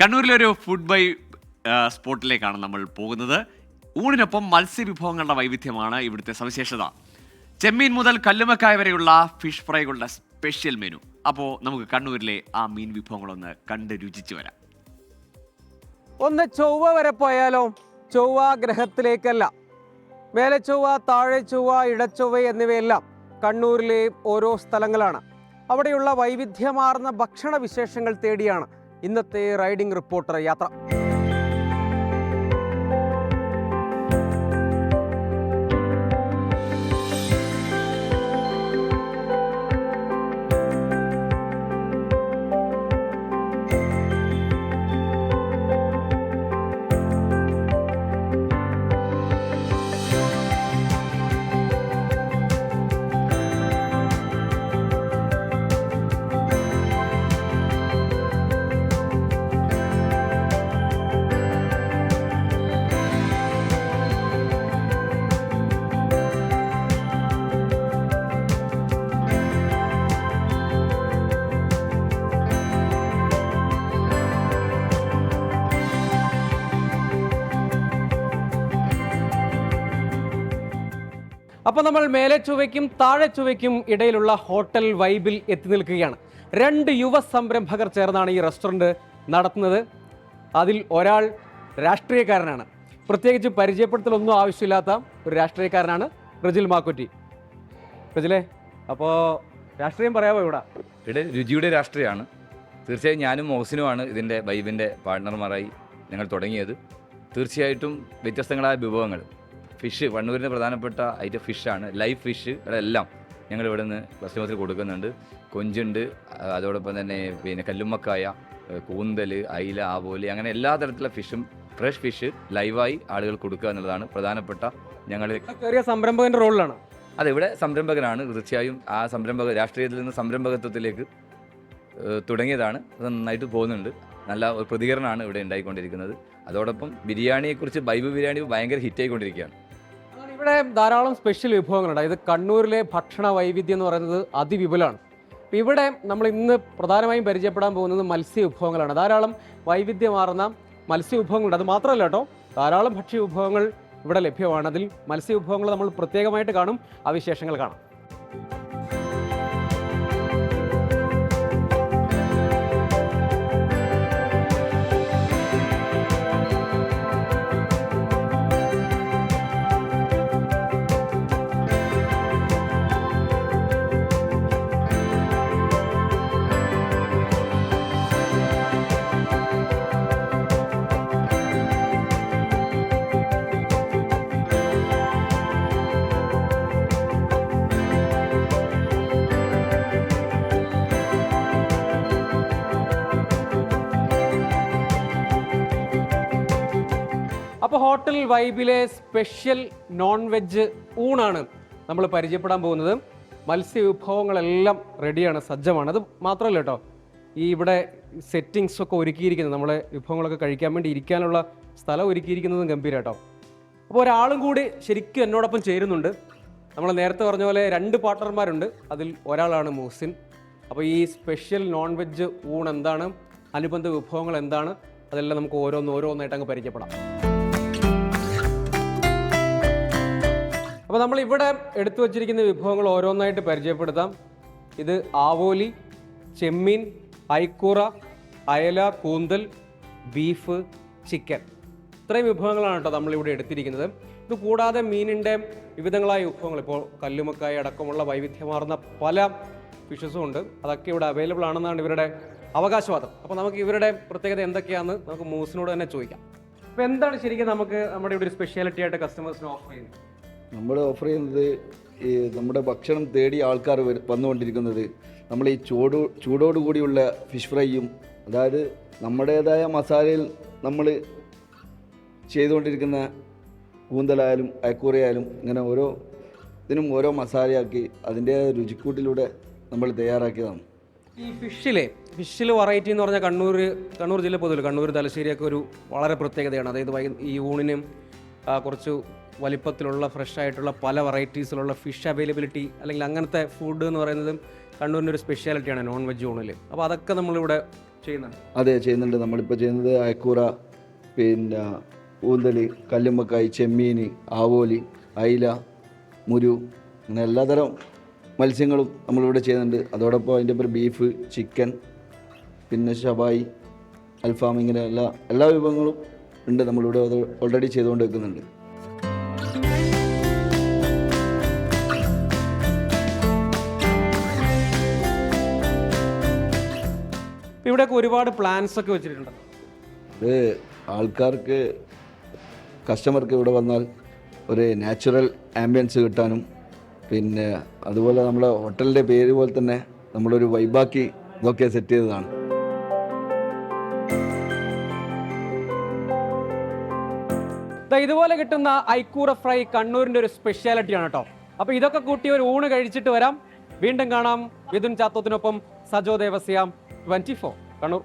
കണ്ണൂരിലെ ഒരു food by സ്പോട്ടിലേക്കാണ് നമ്മൾ പോകുന്നത്. ഊണിനൊപ്പം മത്സ്യവിഭവങ്ങളുടെ വൈവിധ്യമാണ് ഇവിടുത്തെ സവിശേഷത. ചെമ്മീൻ മുതൽ കല്ലുമക്കായ വരെയുള്ള ഫിഷ് ഫ്രൈകളുടെ സ്പെഷ്യൽ മെനു. അപ്പോൾ നമുക്ക് കണ്ണൂരിലെ ആ മീൻ വിഭവങ്ങളൊന്ന് കണ്ട് രുചിച്ചു വരാം. ഒന്ന് ചൊവ്വ വരെ പോയാലോ? ചൊവ്വ ഗ്രഹത്തിലേക്കല്ല, മേലെ ചൊവ്വ, താഴെ ചൊവ്വ, ഇടച്ചൊവ്വ എന്നിവയെല്ലാം കണ്ണൂരിലെ ഓരോ സ്ഥലങ്ങളാണ്. അവിടെയുള്ള വൈവിധ്യമാർന്ന ഭക്ഷണ വിശേഷങ്ങൾ തേടിയാണ് ഇന്നത്തെ റൈഡിംഗ് റിപ്പോർട്ടർ യാത്ര. അപ്പോൾ നമ്മൾ മേലെ ചൊവ്വയ്ക്കും താഴെ ചൊവ്വയ്ക്കും ഇടയിലുള്ള ഹോട്ടൽ വൈബിൽ എത്തി നിൽക്കുകയാണ്. 2 യുവ സംരംഭകർ ചേർന്നാണ് ഈ റെസ്റ്റോറൻറ്റ് നടത്തുന്നത്. അതിൽ ഒരാൾ രാഷ്ട്രീയക്കാരനാണ്. പ്രത്യേകിച്ച് പരിചയപ്പെടുത്തലൊന്നും ആവശ്യമില്ലാത്ത ഒരു രാഷ്ട്രീയക്കാരനാണ് റജിൽ മാക്കുറ്റി. റജിലെ, അപ്പോൾ രാഷ്ട്രീയം പറയാമോ? ഇവിടെ രുചിയുടെ രാഷ്ട്രീയമാണ്. തീർച്ചയായും ഞാനും മോഹസിനുമാണ് ഇതിൻ്റെ വൈബിൻ്റെ പാർട്ട്ണർമാരായി ഞങ്ങൾ തുടങ്ങിയത്. തീർച്ചയായിട്ടും വ്യത്യസ്തങ്ങളായ വിഭവങ്ങൾ, ഫിഷ്, കണ്ണൂരിൻ്റെ പ്രധാനപ്പെട്ട ഐറ്റം ഫിഷാണ്. ലൈവ് ഫിഷ് എല്ലാം ഞങ്ങൾ ഇവിടെ നിന്ന് കസ്റ്റമേഴ്സിന് കൊടുക്കുന്നുണ്ട്. കൊഞ്ചുണ്ട്, അതോടൊപ്പം തന്നെ പിന്നെ കല്ലുമ്മക്കായ, കൂന്തൽ, അയില, ആവോലി, അങ്ങനെ എല്ലാ തരത്തിലുള്ള ഫിഷും, ഫ്രഷ് ഫിഷ് ലൈവായി ആളുകൾ കൊടുക്കുക എന്നുള്ളതാണ് പ്രധാനപ്പെട്ട ഞങ്ങൾ സംരംഭകൻ്റെ റോളിലാണ്. ഇവിടെ സംരംഭകനാണ്. തീർച്ചയായും ആ രാഷ്ട്രീയത്തിൽ നിന്ന് സംരംഭകത്വത്തിലേക്ക് തുടങ്ങിയതാണ്. അത് നന്നായിട്ട് പോകുന്നുണ്ട്. നല്ല ഒരു പ്രതികരണമാണ് ഇവിടെ ഉണ്ടായിക്കൊണ്ടിരിക്കുന്നത്. അതോടൊപ്പം ബിരിയാണിയെക്കുറിച്ച് വൈബ് ബിരിയാണി ഭയങ്കര ഹിറ്റായിക്കൊണ്ടിരിക്കുകയാണ്. ഇവിടെ ധാരാളം സ്പെഷ്യൽ വിഭവങ്ങളുണ്ട്. ഇത് കണ്ണൂരിലെ ഭക്ഷണ വൈവിധ്യം എന്ന് പറയുന്നത് അതിവിപുലമാണ്. അപ്പോൾ ഇവിടെ നമ്മൾ ഇന്ന് പ്രധാനമായും പരിചയപ്പെടാൻ പോകുന്നത് മത്സ്യ വിഭവങ്ങളാണ്. ധാരാളം വൈവിധ്യമാർന്ന മത്സ്യ വിഭവങ്ങളുണ്ട്. അത് മാത്രമല്ല കേട്ടോ, ധാരാളം ഭക്ഷ്യ വിഭവങ്ങൾ ഇവിടെ ലഭ്യമാണ്. അതിൽ മത്സ്യ വിഭവങ്ങൾ നമ്മൾ പ്രത്യേകമായിട്ട് കാണും, ആ വിശേഷങ്ങൾ കാണാം. അപ്പോൾ ഹോട്ടൽ വൈബിലെ സ്പെഷ്യൽ നോൺ വെജ് ഊണാണ് നമ്മൾ പരിചയപ്പെടാൻ പോകുന്നത്. മത്സ്യവിഭവങ്ങളെല്ലാം റെഡിയാണ്, സജ്ജമാണ്. അത് മാത്രമല്ല കേട്ടോ, ഈ ഇവിടെ സെറ്റിങ്സ് ഒക്കെ ഒരുക്കിയിരിക്കുന്നത്, നമ്മളെ വിഭവങ്ങളൊക്കെ കഴിക്കാൻ വേണ്ടി ഇരിക്കാനുള്ള സ്ഥലം ഒരുക്കിയിരിക്കുന്നതും ഗംഭീരം കേട്ടോ. അപ്പോൾ ഒരാളും കൂടി ശരിക്കും എന്നോടൊപ്പം ചേരുന്നുണ്ട്. നമ്മൾ നേരത്തെ പറഞ്ഞ പോലെ 2 പാർട്ട്ണർമാരുണ്ട്. അതിൽ ഒരാളാണ് മുഹസിൻ. അപ്പോൾ ഈ സ്പെഷ്യൽ നോൺ വെജ് ഊൺ എന്താണ്, അനുബന്ധ വിഭവങ്ങൾ എന്താണ്, അതെല്ലാം നമുക്ക് ഓരോന്നായിട്ട് അങ്ങ് പരിചയപ്പെടാം. അപ്പോൾ നമ്മൾ ഇവിടെ എടുത്തു വച്ചിരിക്കുന്ന വിഭവങ്ങൾ ഓരോന്നായിട്ട് പരിചയപ്പെടുത്താം. ഇത് ആവോലി, ചെമ്മീൻ, ഐക്കൂറ, അയല, കൂന്തൽ, ബീഫ്, ചിക്കൻ, ഇത്രയും വിഭവങ്ങളാണ് കേട്ടോ നമ്മളിവിടെ എടുത്തിരിക്കുന്നത്. ഇത് കൂടാതെ മീനിൻ്റെ വിവിധങ്ങളായ വിഭവങ്ങൾ, ഇപ്പോൾ കല്ലുമക്കായ അടക്കമുള്ള വൈവിധ്യമാർന്ന പല ഫിഷസും ഉണ്ട്. അതൊക്കെ ഇവിടെ അവൈലബിൾ ആണെന്നാണ് ഇവരുടെ അവകാശവാദം. അപ്പോൾ നമുക്ക് ഇവരുടെ പ്രത്യേകത എന്തൊക്കെയാണെന്ന് നമുക്ക് മൂസിനോട് തന്നെ ചോദിക്കാം. അപ്പോൾ എന്താണ് ശരിക്കും നമുക്ക് നമ്മുടെ ഇവിടെ ഒരു സ്പെഷ്യാലിറ്റി ആയിട്ട് കസ്റ്റമേഴ്സിന് ഓഫർ ചെയ്യുന്നത്? നമ്മൾ ഓഫർ ചെയ്യുന്നത് ഈ നമ്മുടെ ഭക്ഷണം തേടി ആൾക്കാർ വന്നുകൊണ്ടിരിക്കുന്നത് നമ്മൾ ഈ ചൂടോടുകൂടിയുള്ള ഫിഷ് ഫ്രൈയും, അതായത് നമ്മുടേതായ മസാലയിൽ നമ്മൾ ചെയ്തുകൊണ്ടിരിക്കുന്ന കൂന്തലായാലും അയക്കൂറയായാലും ഇങ്ങനെ ഓരോ ഇതിനും ഓരോ മസാലയാക്കി അതിൻ്റെ രുചിക്കൂട്ടിലൂടെ നമ്മൾ തയ്യാറാക്കിയതാണ്. ഈ ഫിഷിൽ വെറൈറ്റി എന്ന് പറഞ്ഞാൽ കണ്ണൂർ ജില്ല പൊതുവിൽ കണ്ണൂർ, തലശ്ശേരിയൊക്കെ ഒരു വളരെ പ്രത്യേകതയാണ്. അതായത് ഈ ഊണിനും കുറച്ച് വലിപ്പത്തിലുള്ള ഫ്രഷ് ആയിട്ടുള്ള പല വെറൈറ്റീസിലുള്ള ഫിഷ് അവൈലബിലിറ്റി അല്ലെങ്കിൽ അങ്ങനത്തെ ഫുഡ് എന്ന് പറയുന്നത് കണ്ണൂരിൻ്റെ ഒരു സ്പെഷ്യാലിറ്റിയാണ് നോൺ വെജ് ഊണിൽ. അപ്പോൾ അതൊക്കെ നമ്മളിവിടെ ചെയ്യുന്നുണ്ട്. അതെ, ചെയ്യുന്നുണ്ട്. നമ്മളിപ്പോൾ ചെയ്യുന്നത് അയക്കൂറ, പിന്നെ ഊന്തൽ, കല്ലുമ്മക്കായ്, ചെമ്മീൻ, ആവോലി, അയില, മുരു, അങ്ങനെ എല്ലാതരം മത്സ്യങ്ങളും നമ്മളിവിടെ ചെയ്യുന്നുണ്ട്. അതോടൊപ്പം അതിൻ്റെ ഒപ്പം ബീഫ്, ചിക്കൻ, പിന്നെ ഷവായി, അൽഫാം, ഇങ്ങനെ എല്ലാ വിഭവങ്ങളും ഉണ്ട്. നമ്മളിവിടെ അത് ഓൾറെഡി ചെയ്തുകൊണ്ട് വെക്കുന്നുണ്ട്. ഇവിടെയൊക്കെ ഒരുപാട് പ്ലാൻസ് ഒക്കെ വെച്ചിട്ടുണ്ട്. ഇത് ആൾക്കാർക്ക്, കസ്റ്റമർക്ക് ഇവിടെ വന്നാൽ ഒരു നാച്ചുറൽ ആംബിയൻസ് കിട്ടാനും, പിന്നെ അതുപോലെ നമ്മളെ ഹോട്ടലിൻ്റെ പേര് പോലെ തന്നെ നമ്മളൊരു വൈബാക്കി ഇതൊക്കെ സെറ്റ് ചെയ്തതാണ്. ഇതുപോലെ കിട്ടുന്ന ഐക്കൂറ ഫ്രൈ കണ്ണൂരിൻ്റെ ഒരു സ്പെഷ്യാലിറ്റിയാണ് കേട്ടോ. അപ്പോൾ ഇതൊക്കെ കൂട്ടി ഒരു ഊണ് കഴിച്ചിട്ട് വരാം. വീണ്ടും കാണാം. മിഥുൻ ചാത്തോത്തിനൊപ്പം സജോ ദേവസ്യാം, 24 കണ്ണൂർ.